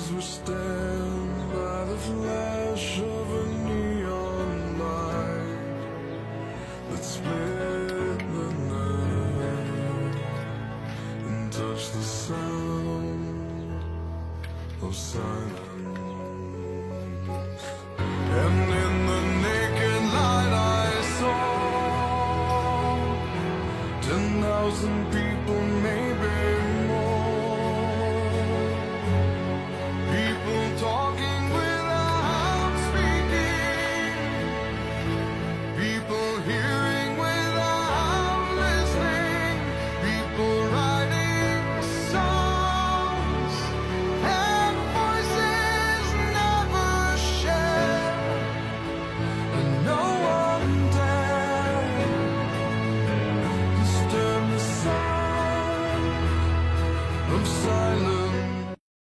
as we stand by the flash of a neon light that split the night and touch the sound of silence. And in the naked light I saw 10,000 people